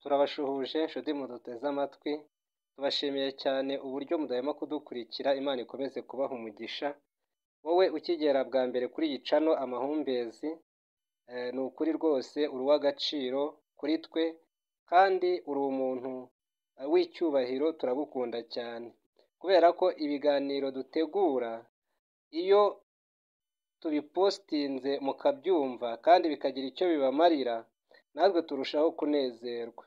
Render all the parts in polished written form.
Turabashuhuje nshuti muduteze amatwi, tubashimiye cyane uburyo mudahema kudukurikira, Imana ikomeze kubaha umugisha. Wowe ukigera bwa mbere kuri iyi cano Amahumbezi, ni ukuri rwose uri uw'agaciro kuri twe kandi uri umuntu w'icyubahiro, turagukunda cyane kubera ko ibiganiro dutegura iyo tubipostinze mukabyumva kandi bikagira icyo bibamarira, natwe turushaho kunezerwa.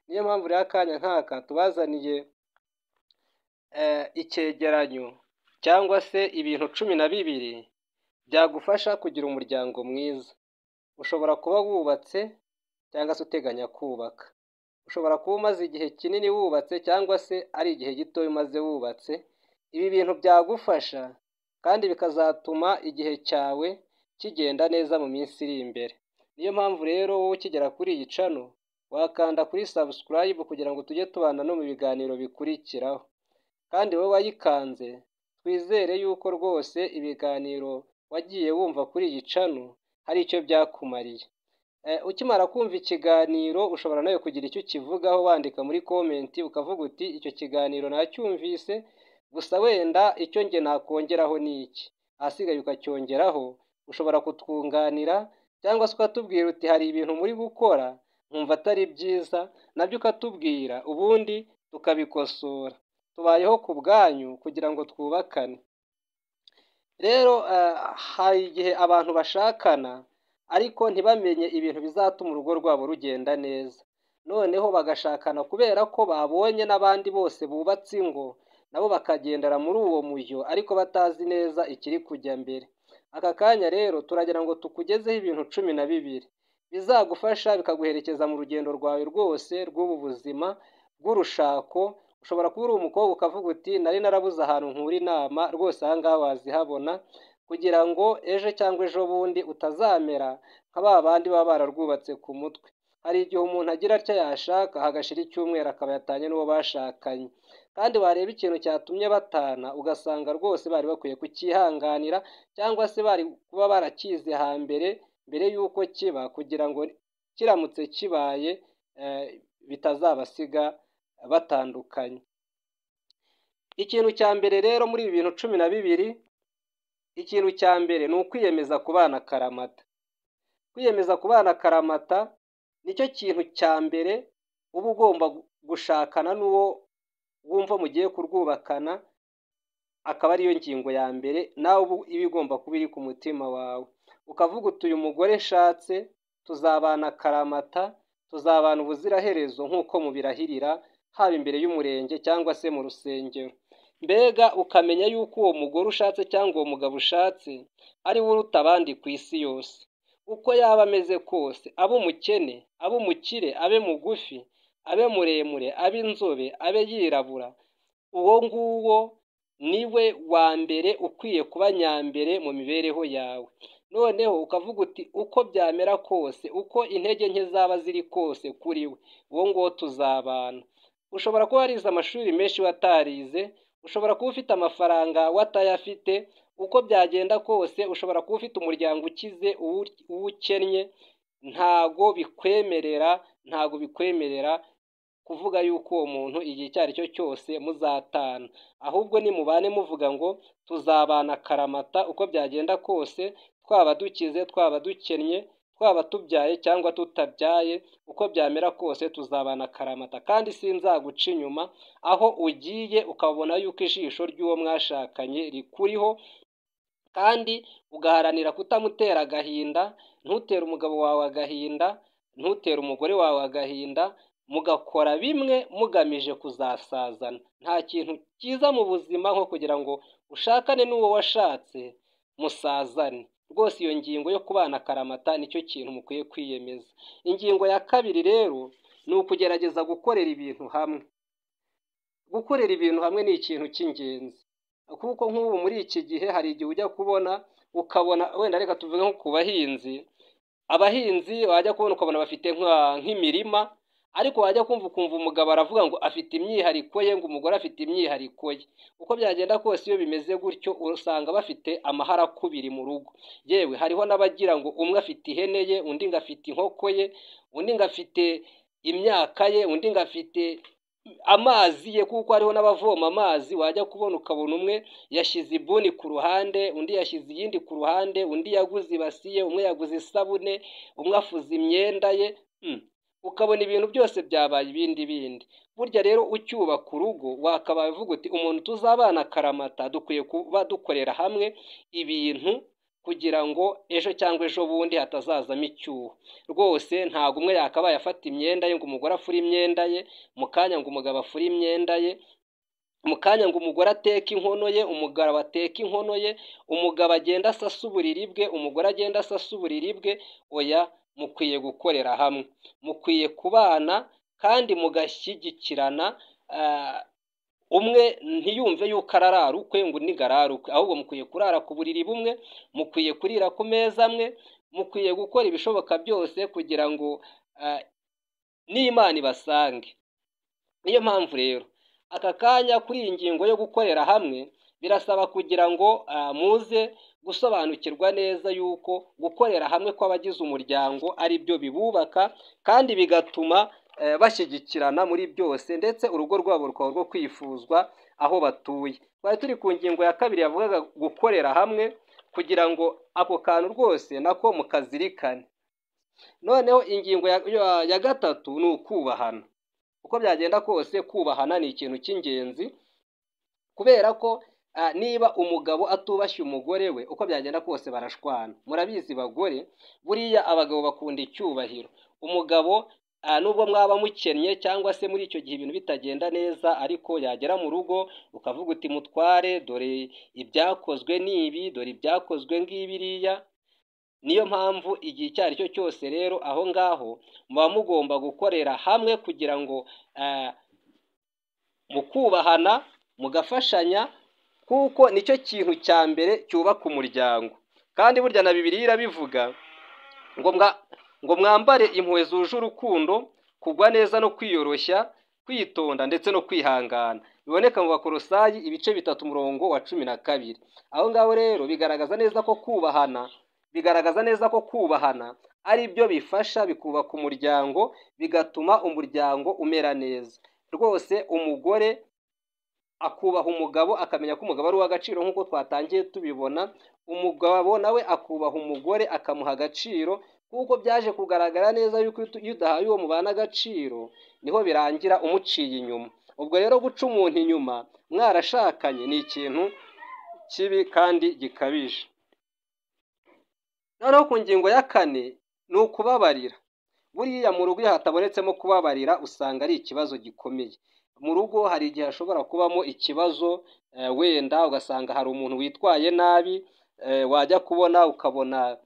Niyo mpamvu rero akanya nk'aka tubazaniye icyegeranyo cyangwa se ibintu 12 byagufasha kugira umuryango mwiza. Ushobora kuba wubatse cyangwa se uteganya kubaka, ushobora kuba umaze igihe kinini wubatse cyangwa se ari igihe gito umaze wubatse. Ibi bintu byagufasha kandi bikazatuma igihe cyawe kigenda neza mu minsi iri imbere. Niyo mpamvu rero wowe ukigera kuri iyi cano wakanda kuri subscribe kugira ngo tujye tubana no mu biganiro bikurikiraho, kandi wowe wayikanze twizere yuko rwose ibiganiro wagiye wumva kuri iyi cano hari icyo byakumariye. Ukimara kumva ikiganiro ushobora nawe kugira icyo ukivugaho wandika muri komenti ukavuga uti icyo kiganiro nacyumvise, gusa wenda icyo nge nakongeraho ni iki. Ahasigaye ukacyongeraho, ushobora kutwunganira cyangwa se ukatubwira uti hari ibintu muri gukora nkumva atari byiza, nabyo ukatubwira ubundi tukabikosora. Tubayeho ku bwanyu kugira ngo twubakane. Rero hari igihe abantu bashakana ariko ntibamenye ibintu bizatuma urugo rwabo rugenda neza, noneho bagashakana kubera ko babonye n'abandi bose bubatse ingo nabo bakagendera muri uwo mujyo ariko batazi neza ikiri kujya mbere. Aka kanya rero turagira ngo tukugezeho ibintu 12 bizagufasha bikaguherekeza mu rugendo rwawe rwose rw'ubu buzima bw'urushako. Ushobora kuba uri umukobwa ukavuga uti nari narabuze ahantu nkura inama, rwose aha ngaha wazihabona kugira ngo ejo cyangwa ejo bundi utazamera nka ba bandi baba bararwubatse ku mutwe. Hari igihe umuntu agira atya yashaka hagashira icyumweru akaba yatanye n'uwo bashakanye, kandi wareba ikintu cyatumye batana ugasanga rwose bari bakwiye kucyihanganira cyangwa se bari kuba barakize hambere mbere y'uko kiba, kugira ngo kiramutse kibaye bitazabasiga batandukanye. Ikintu cya mbere rero muri ibi bintu 12, ikintu cya mbere ni ukwiyemeza kubana akaramata. Kwiyemeza kubana akaramata nicyo kintu cya mbere uba ugomba gushakana n'uwo wumva mugiye kurwubakana, akaba ariyo ngingo ya mbere nawe iba igomba kuba iri ku mutima wawe. Ukavuga uti uyu mugore nshatse tuzabana akaramata, tuzabana ubuziraherezo nk'uko mubirahirira, haba imbere y'umurenge cyangwa se mu rusengero. Mbega ukamenya yuko uwo mugore ushatse cyangwa uwo mugabo ushatse ari we uruta abandi ku isi yose, uko yaba ameze kose, abe umukene, abe umukire, abe mugufi, abe muremure, abe inzobe, abe yirabura, uwo nguwo niwe wa mbere ukwiye kuba nyambere mu mibereho yawe. Noneho ukavuga uti uko byamera kose, uko intege nke zaba ziri kose kuri we, uwo nguwo tuzabana. Ushobora kuba warize amashuri menshi watarize, ushobora kuba ufite amafaranga watayafite, uko byagenda kose ushobora kuba ufite umuryango ukize uwukennye, ntago bikwemerera kuvuga yuko uwo muntu igihe icyo ari cyo cyose muzatana. Ahubwo nimubane muvuga ngo tuzabana akaramata uko byagenda kose, twaba dukize, twaba dukennye, twaba tubyaye cyangwa tutabyaye, uko byamera kose tuzabana akaramata, kandi sinzaguca inyuma aho ugiye ukabona yuko ijisho ry'uwo mwashakanye rikuriho, kandi ugaharanira kutamutera agahinda. Ntutere umugabo wawe agahinda, ntutere umugore wawe agahinda, mugakora bimwe mugamije kuzasazana. Nta kintu cyiza mu buzima nko kugira ngo ushakane n'uwo washatse musazane. Rwose iyo ngingo yo kubana akaramata nicyo kintu mukwiye kwiyemeza. Ingingo ya kabiri rero ni ukugerageza gukorera ibintu hamwe. Gukorera ibintu hamwe ni ikintu cy'ingenzi, kuko nk'ubu muri iki gihe hari igihe ujya kubona ukabona, wenda reka tuvuge nko ku bahinzi, abahinzi wajya kubona ukabona bafite nk'imirima, ariko wajya kumva ukumva umugabo aravuga ngo afite imyihariko ye, ngo umugore afite imyihariko ye. Uko byagenda kose iyo bimeze gutyo usanga bafite amaharakubiri mu rugo. Yewe hariho n'abagira ngo umwe afite ihene ye, undi ngo afite inkoko ye, undi ngo afite imyaka ye, undi ngo afite amazi ye kuko hariho n'abavoma amazi, wajya kubona ukabona umwe yashyize ibuni ku ruhande, undi yashyize iyindi ku ruhande, undi yaguze ibasi ye, umwe yaguze isabune, umwe afuze imyenda ye, ukabona ibintu byose byabaye ibindi. Burya rero ucyubaka urugo wakabaye uvuga uti umuntu tuzabana akaramata dukwiye kuba dukorera hamwe ibintu kugira ngo ejo cyangwa ejo bundi hatazazamo icyuho. Rwose ntabwo umwe yakabaye afata imyenda ye ngo umugore afure imyenda ye, mu kanya ngo umugabo afure imyenda ye, mu kanya ngo umugore ateke inkono ye, umugabo ateke inkono ye, umugabo agenda asasa uburiri bwe, umugore agenda asasa uburiri bwe. Oya, mukwiye gukorera hamwe, mukwiye kubana kandi mugashyigikirana, umwe ntiyumve yuko ararara ukwe ngo undi arara ukwe, ahubwo mukwiye kurara ku buriri bumwe, mukwiye kurira ku meza amwe, mukwiye gukora ibishoboka byose kugira ngo n'Imana ibasange. Niyo mpamvu rero aka kanya kuri iyi ngingo yo gukorera hamwe birasaba kugira ngo muze gusobanukirwa neza yuko gukorera hamwe kw'abagize umuryango ari byo bibubaka kandi bigatuma bashyigikirana muri byose, ndetse urugo rwabo rukaba rwo kwifuzwa aho batuye. Twari turi ku ngingo ya kabiri yavugaga gukorera hamwe kugira ngo ako kantu rwose nako mukazirikane. Noneho ingingo ya gatatu ni ukubahana. Uko byagenda kose kubahana ni ikintu cy'ingenzi, kubera ko niba umugabo atubashye umugore we, uko byagenda kose barashwana. Murabizi bagore, buriya abagabo bakunda icyubahiro. Umugabo nubwo mwaba mukennye cyangwa se muri icyo gihe ibintu bitagenda neza, ariko yagera mu rugo ukavuga uti mutware, dore ibyakozwe n'ibi, dore ibyakozwe ngibiriya. Niyo mpamvu igihe icyo ari cyo cyose rero aho ngaho muba mugomba gukorera hamwe kugira ngo mukubahana, mugafashanya, kuko nicyo kintu cya mbere cyubaka umuryango. Kandi burya na Bibiliya irabivuga ngo mwambare impuhwe zuje urukundo, kugwa neza no kwiyoroshya, kwitonda ndetse no kwihangana. Biboneka mu Bakolosayi ibice 3:12. Aho ngaho rero bigaragaza neza ko kubahana ari byo bifasha bikubaka umuryango, bigatuma umuryango umera neza. Rwose umugore akubaha umugabo, akamenya ko umugabo ari uw'agaciro nk'uko twatangiye tubibona. Umugabo nawe akubaha umugore akamuha agaciro, kuko byaje kugaragara neza yuko iyo udahaye uwo mubana agaciro niho birangira umuciye inyuma. Ubwo rero guca umuntu inyuma mwarashakanye ni ikintu kibi kandi gikabije. Noneho ku ngingo ya kane ni ukubabarira. Buriya mu rugo iyo hatabonetsemo kubabarira usanga ari ikibazo gikomeye. Mu rugo hari igihe hashobora kubamo ikibazo, wenda ugasanga hari umuntu witwaye nabi, wajya kubona ukabona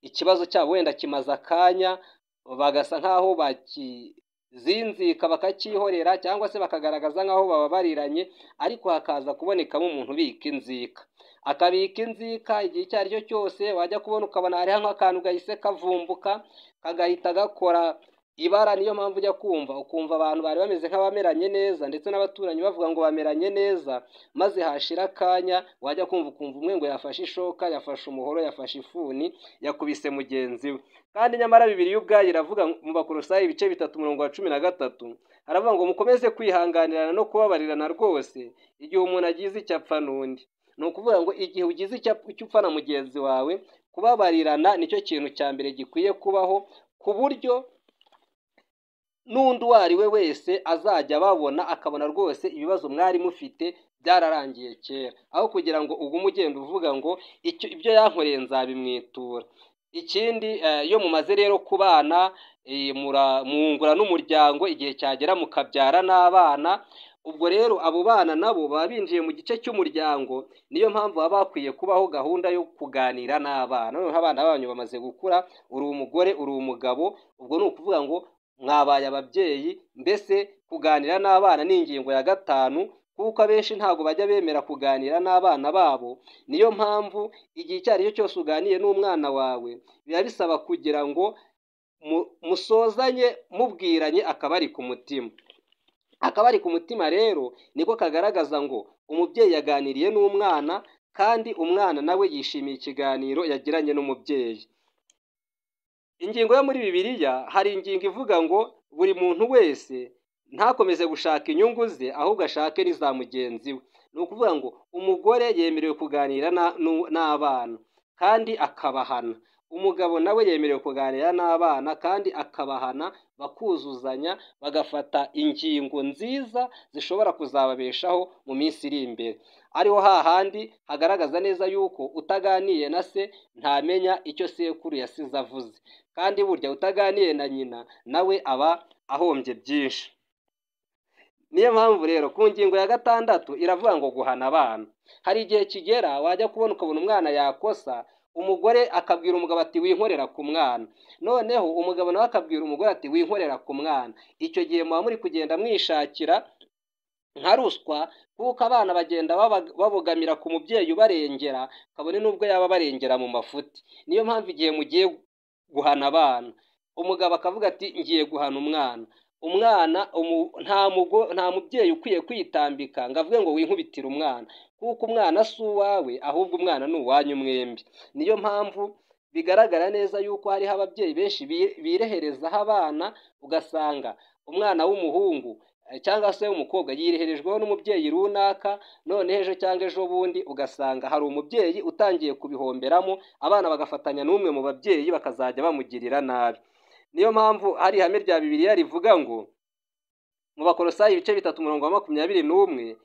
ikibazo cyabo wenda kimaze akanya, bagasa nk'aho bakizinzika bakacyihorera, cyangwa se bakagaragaza nk'aho bababariranye, ariko hakaza kubonekamo umuntu ubika inzika. Akabika inzika igihe icyo ari cyo cyose, wajya kubona ukabona hariho nk'akantu gahise kavumbuka, kagahita gakora ibara. Niyo mpamvu ujya ukumva abantu bari bameze nk'abameranye neza, ndetse n'abaturanyi bavuga ngo bameranye neza, maze hashira akanya wajya ukumva umwe ngo yafashe ishoka, yafashe umuhoro, yafashe ifuni, yakubise mugenzi we. Kandi nyamara Bibiliya ubwayo iravuga mu Bakolosayi ibice 3:13, haravuga ngo mukomeze kwihanganirana no kubabarirana rwose igihe umuntu agize icyo apfa n'undi. Ni ukuvuga ngo igihe ugize icyo upfa na mugenzi wawe, kubabarirana nicyo kintu cya mbere gikwiye kubaho, ku buryo n'undi uwo ari we wese azajya ababona akabona rwose ibibazo mwari mufite byararangiye kera, aho kugira ngo ugume ugenda uvuga ngo ibyo yankoreye nzabimwitura. Ikindi, iyo mumaze rero kubana, mwungura n'umuryango, igihe cyagera mukabyara n'abana. Ubwo rero abo bana nabo baba binjiye mu gice cy'umuryango. Niyo mpamvu baba bakwiye kubaho gahunda yo kuganira n'abana. Noneho abana banyu bamaze gukura, uri umugore, uri umugabo, ubwo ni ukuvuga ngo mwabaye ababyeyi. Mbese kuganira n'abana ni ingingo ya 5, kuko abenshi ntabwo bajya bemera kuganira n'abana babo. Niyo mpamvu igihe icyo ari cyo cyose uganiye n'umwana wawe, biba bisaba kugira ngo musozanye mubwiranye akabari ku mutima. Akabari ku mutima rero niko kagaragaza ngo umubyeyi yaganiriye n'umwana, kandi umwana nawe yishimiye ikiganiro yagiranye n'umubyeyi. Ingingo yo muri Bibiliya hari ingingo ivuga ngo buri muntu wese ntakomeze gushaka inyungu ze ahubwo ashake n'iza mugenzi we. Ni ukuvuga ngo umugore yemerewe kuganira n'abana kandi akabahana, umugabo nawe yemerewe kuganira n'abana kandi akabahana, bakuzuzanya bagafata ingingo nziza zishobora kuzababeshaho mu minsi iri imbere. Ariho hahandi hagaragaza neza yuko utaganiye na se ntamenya icyo sekuru yasize avuze, kandi burya utaganiye na nyina nawe aba ahombye byinshi. Niyo mpamvu rero ku ngingo ya 6 iravuga ngo guhana abana. Hari igihe kigera wajya kubona ukabona umwana yakosa, umugore akabwira umugabo ati winkorera ku mwana, noneho umugabo nawe akabwira umugore ati winkorera ku mwana. Icyo gihe muba muri kugenda mwishakira nka ruswa, kuko abana bagenda babogamira ku mubyeyi ubarengera, kabone n'ubwo yaba barengera mu mafuti. Niyo mpamvu igihe mugiye guhana abana, umugabo akavuga ati ngiye guhana umwana, nta mubyeyi ukwiye kwitambika ngo avuge ngo winkubitire umwana, kuko umwana si uwawe ahubwo umwana ni uwanyu mwembi. Niyo mpamvu bigaragara neza yuko hariho ababyeyi benshi bireherezaho abana, ugasanga umwana w'umuhungu cyangwa se w'umukobwa yireherejweho n'umubyeyi runaka, none ejo cyangwa ejo bundi ugasanga hari umubyeyi utangiye kubihomberamo, abana bagafatanya n'umwe mu babyeyi bakazajya bamugirira nabi. Niyo mpamvu hari ihame rya Bibiliya rivuga ngo mu Bakolosayi ibice 3:21,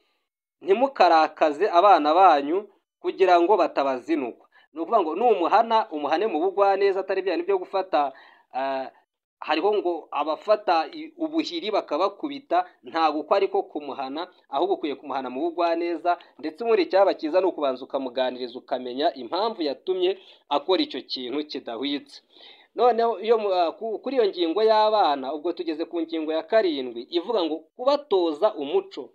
ntimukarakaze abana banyu kugira ngo batabazinukwa. Ni ukuvuga ngo numuhana umuhane mu bugwaneza, atari bya byo gufata hariho ngo abafata ubuhiri bakabakubita, ntabwo uko ariko kumuhana, ahubwo ukwiye kumuhana mu bugwaneza, ndetse muri cyaba cyiza ni ukubanza ukamuganiriza ukamenya impamvu yatumye akora icyo kintu kidahwitse. Noneho iyo kuri iyo ngingo y'abana, ubwo tugeze ku ngingo ya 7 ivuga ngo kubatoza umuco.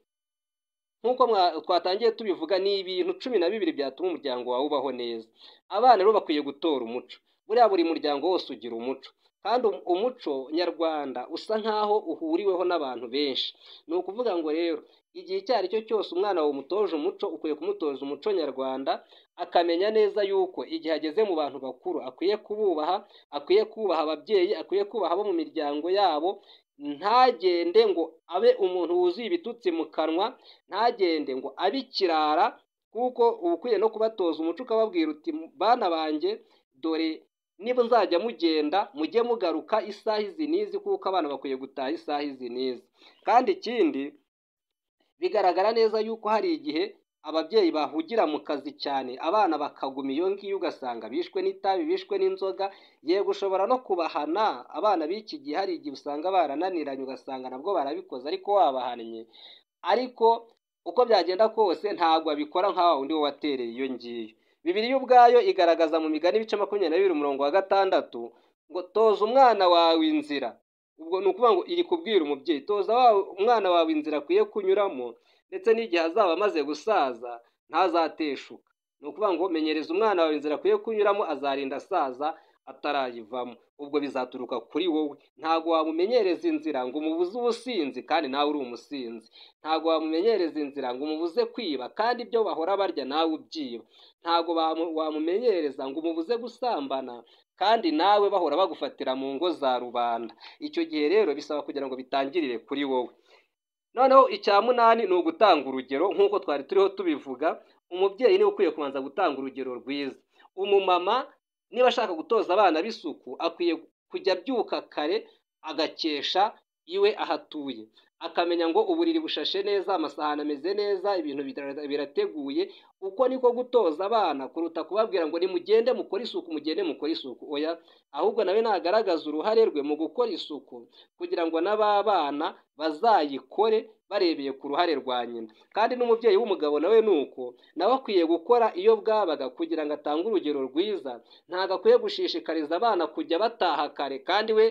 Nk'uko twatangiye tubivuga, ni ibintu 12 byatuma umuryango wawe ubaho neza. Abana rero bakwiye gutora umuco. Buriya buri muryango wose ugira umuco, kandi umuco nyarwanda usa nkaho uhuriweho n'abantu benshi. Ni ukuvuga ngo rero igihe icyo ari cyo cyose umwana wawe umutoje umuco, ukwiye kumutoza umuco nyarwanda, akamenya neza yuko igihe ageze mu bantu bakuru akwiye kububaha, akwiye kubaha ababyeyi, akwiye kubaha abo mu miryango yabo. Ntagende ngo abe umuntu wuzuye ibitutsi mu kanwa, ntagende ngo abe ikirara, kuko uba ukwiye no kubatoza umuco, ukababwira uti bana banjye, dore niba nzajya mugenda mujye mugaruka isaha izi n'izi, kuko abana bakwiye gutaha isaha izi n'izi. Kandi ikindi bigaragara neza yuko hari igihe ababyeyi bahugira mu kazi cyane, abana bakaguma iyo ngiyo, ugasanga bishwe n'itabi, bishwe n'inzoga. Yego ushobora no kubahana abana b'iki gihe, hari igihe usanga barananiranye ugasanga nabwo barabikoze ariko wabahannye, ariko uko byagenda kose ntabwo abikora nka wundi watereye iyo ngiyo. Bibiliya ubwayo igaragaza mu Migani ibice 22:6 ngo toza umwana wawe inzira. Ubwo ni ukuvuga ngo iri kubwira umubyeyi, toza umwana wawe inzira akwiye kunyuramo, ndetse n'igihe azaba amaze gusaza ntazateshuka. Ni ukuvuga ngo menyereza umwana wawe inzira akwiye kunyuramo, azarinda asaza atarayivamo. Ubwo bizaturuka kuri wowe. Ntabwo wamumenyereza inzira ngo umubuze ubusinzi kandi nawe uri umusinzi. Ntabwo wamumenyereza inzira ngo umubuze kwiba kandi ibyo bahora barya nawe ubyiba. Ntabwo wamumenyereza ngo umubuze gusambana kandi nawe bahora bagufatira mu ngo za rubanda. Icyo gihe rero bisaba kugira ngo bitangirire kuri wowe. Noneho icya 8 ni ugutanga urugero. Nk'uko twari turiho tubivuga, umubyeyi niwe ukwiye kubanza gutanga urugero rwiza. Umumama niba ashaka gutoza abana b'isuku, akwiye kujya abyuka kare agakesha iwe ahatuye, akamenya ngo uburiri bushashe neza, amasahani ameze neza, ibintu birateguye. Uko niko gutoza abana, kuruta kubabwira ngo nimugende mukore isuku, mugende mukore isuku. Oya, ahubwo nawe nagaragaza uruhare rwe mu gukora isuku, kugira ngo n'abana bazayikore barebeye ku ruhare rwa nyina. Kandi n'umubyeyi w'umugabo nawe nuko, nawe akwiye gukora iyo bwabaga kugira ngo atange urugero rwiza. Ntabwo akwiye gushishikariza abana kujya bataha kare kandi we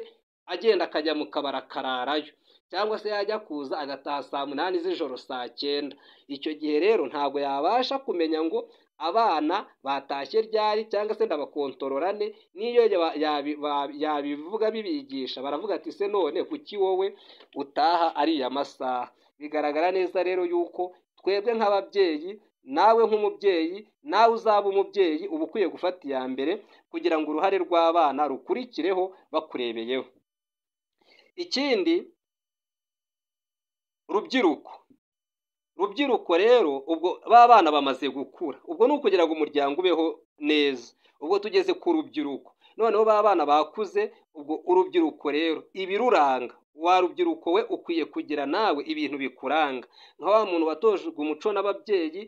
agenda akajya mu kabari akararayo, cyangwa se yajya kuza agataha saa 8 z'ijoro, saa 9. Icyo gihe rero ntabwo yabasha kumenya ngo abana batashye ryari, cyangwa se ndabakontororane. Niyo yabivuga bibigisha, baravuga ati se none kuki wowe utaha ariya masaha? Bigaragara neza rero yuko twebwe nk'ababyeyi, nawe nk'umubyeyi, nawe uzaba umubyeyi, uba ukwiye gufata iya mbere kugira ngo uruhare rw'abana rukurikireho bakurebeyeho. Ikindi, rubyiruko rero ubwo ba bana bamaze gukura, ubwo ni ukugira ngo umuryango ubeho neza, ubwo tugeze ku rubyiruko, noneho ba bana bakuze, ubwo urubyiruko rero ibiruranga, wa rubyiruko we ukwiye kugira nawe ibintu bikuranga, nka wa muntu watojwe umuco n'ababyeyi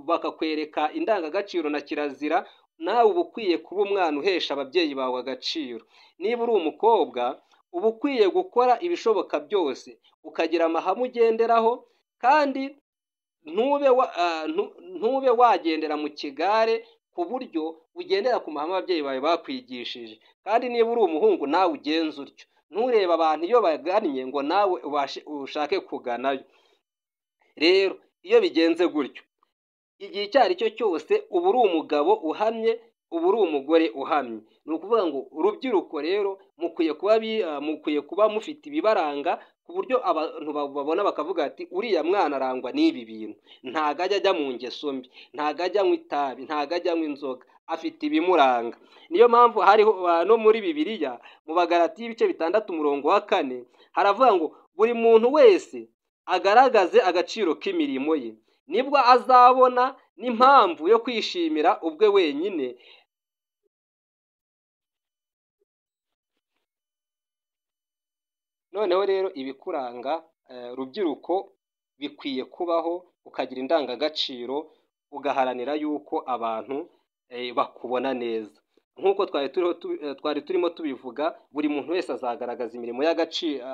bakakwereka indangagaciro na kirazira, nawe uba ukwiye kuba umwana uhesha ababyeyi bawe agaciro. Niba uri umukobwa uba ukwiye gukora ibishoboka byose ukagira amahame ugenderaho, kandi ntube wagendera mu kigare ku buryo ugendera ku mahame ababyeyi bawe bakwigishije. Kandi niba uri umuhungu nawe ugenze utyo, nturebe abantu iyo bagannye ngo nawe ushake kuganayo. Rero iyo bigenze gutyo, igihe icyo ari cyo cyose uba uri umugabo uhamye, uba uri umugore uhamye. Ni ukuvuga ngo urubyiruko rero mukwiye kuba mufite ibibaranga, ku buryo abantu babona bakavuga ati uriya mwana arangwa n'ibi bintu, ntago ajya mu ngeso mbi, ntago ajya anywa itabi, ntago ajya anywa inzoga, afite ibimuranga. Niyo mpamvu hariho no muri Bibiliya mu Bagalatiya ibice 6:4 haravuga ngo buri muntu wese agaragaze agaciro k'imirimo ye, nibwo azabona n'impamvu yo kwishimira ubwe wenyine. Noneho rero ibikuranga rubyiruko bikwiye kubaho, ukagira indangagaciro, ugaharanira yuko abantu bakubona neza. Nk'uko twari turimo tubivuga, buri muntu wese azagaragaza imirimo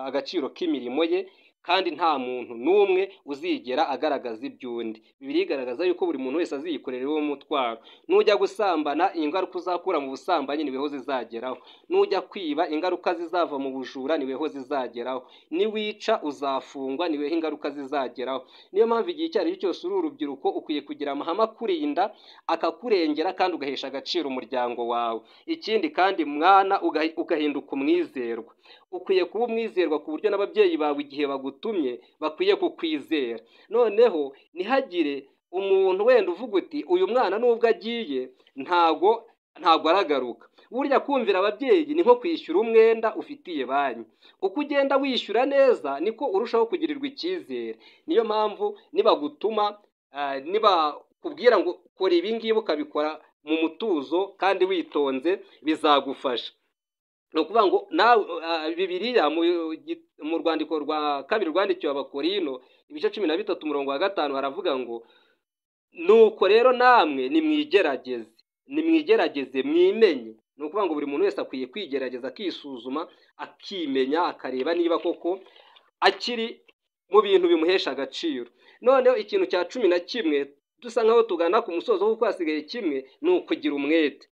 agaciro k'imirimo ye, kandi nta muntu n'umwe uzigera agaragaza iby'undi. Bibiliya igaragaza yuko buri muntu wese aziyikorera uwo mutwaro. Nujya gusambana, ingaruka uzakura mu busambanyi niweho zizageraho. Nujya kwiba, ingaruka zizava mu bujura niweho zizageraho. Niwica uzafungwa, niweho ingaruka zizageraho. Niyo mpamvu igihe icyo ari cyo cyose uri urubyiruko ukwiye kugira amahame akurinda, akakurengera, kandi ugahesha agaciro umuryango wawe. Ikindi kandi mwana, ugahinduka umwizerwa. Ukwiye kuba umwizerwa ku buryo n'ababyeyi bawe igihe bagutumye bakwiye kukwizera. Noneho ntihagire umuntu wenda uvuga uti uyu mwana nubwo agiye ntago aragaruka. Burya kumvira ababyeyi ni nko kwishyura umwenda ufitiye banki. Uko ugenda wishyura neza niko urushaho kugirirwa icyizere. Niyo mpamvu nibagutuma, nibakubwira ngo kora ibi ngibi ukabikora mu mutuzo kandi witonze, bizagufasha. Ni ukuvuga ngo Bibiliya mu rwandiko rwa 2 rwandikiwe Abakorino ibice 13:5 haravuga ngo nuko rero namwe nimwigerageze mwimenye. Ni ukuvuga ngo buri muntu wese akwiye kwigerageza, akisuzuma, akimenya, akareba niba koko akiri mu bintu bimuhesha agaciro. Noneho ikintu cya 11 dusa nkaho tugana ku musozo kuko hasigaye kimwe, ni ukugira umwete.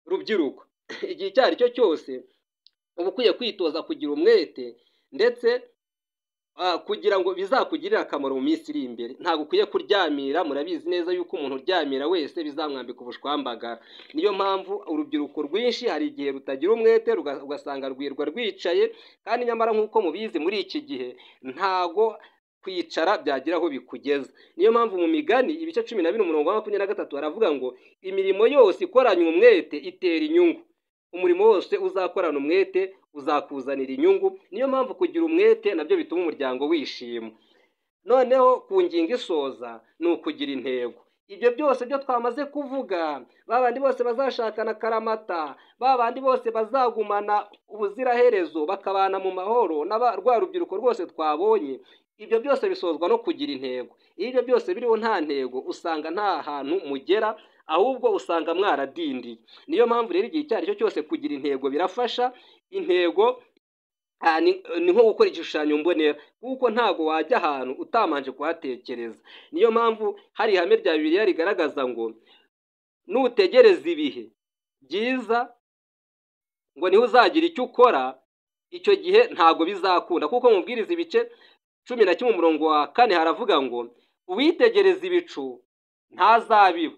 Rubyiruko, igihe icyo ari cyo cyose uba ukwiye kwitoza kugira umwete, ndetse kugira ngo bizakugirire akamaro mu minsi iri imbere. Ntabwo ukwiye kuryamira, murabizi neza yuko umuntu uryamira wese bizamwambika ubushwambagara. Niyo mpamvu urubyiruko rwinshi hari igihe rutagira umwete, ugasanga rwirwa rwicaye, kandi nyamara nk'uko mubizi muri iki gihe ntago kwicara byagira aho bikugeza. Niyo mpamvu mu Migani ibice 12:23 haravuga ngo imirimo yose ikoranywe umwete itera inyungu. Umurimo wose uzakorana umwete uzakuzanira inyungu. Niyo mpamvu kugira umwete nabyo bituma umuryango wishima. Noneho ku ngingo isoza ni ukugira intego. Ibyo byose byo twamaze kuvuga, babandi bose bazashakana karamata, babandi bose bazagumana ubuziraherezo bakabana mu mahoro, rwa rubyiruko rwose twabonye, ibyo byose bisozwa no kugira intego. Iyo ibyo byose biriho nta ntego, usanga nta hantu mugera, ahubwo usanga mwaradindiye. Niyo mpamvu rero igihe icyo ari cyo cyose kugira intego birafasha. Intego ni nko gukora igishushanyo mbonera, kuko ntago wajya ahantu utamanje kuhatekereza. Niyo mpamvu hari ihame rya Bibiliya rigaragaza ngo nutegereza ibihe byiza ngo niho uzagira icyo ukora, icyo gihe ntago bizakunda. Kuko mubwiriza ibice 11:4 haravuga ngo uwitegereza ibicu ntazabiba,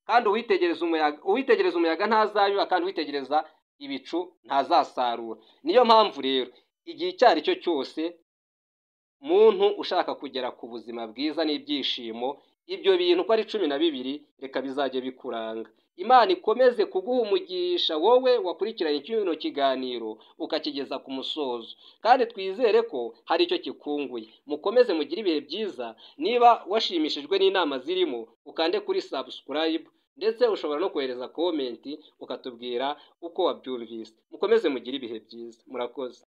kandi uwitegereza umuyaga ntazabiba, kandi uwitegereza ibicu ntazasarura. Niyo mpamvu rero igihe icyo ari cyo cyose muntu ushaka kugera ku buzima bwiza n'ibyishimo, ibyo bintu uko ari 12 reka bizajye bikuranga. Imana ikomeze kuguha umugisha wowe wakurikiranye kino kiganiro ukakigeza ku musozo, kandi twizere ko hari icyo kikunguye. Mukomeze mugire ibihe byiza. Niba washimishijwe n'inama zirimo, ukande kuri subscribe, ndetse ushobora no kohereza komenti ukatubwira uko wabyumvise. Mukomeze mugire ibihe byiza. Murakoze.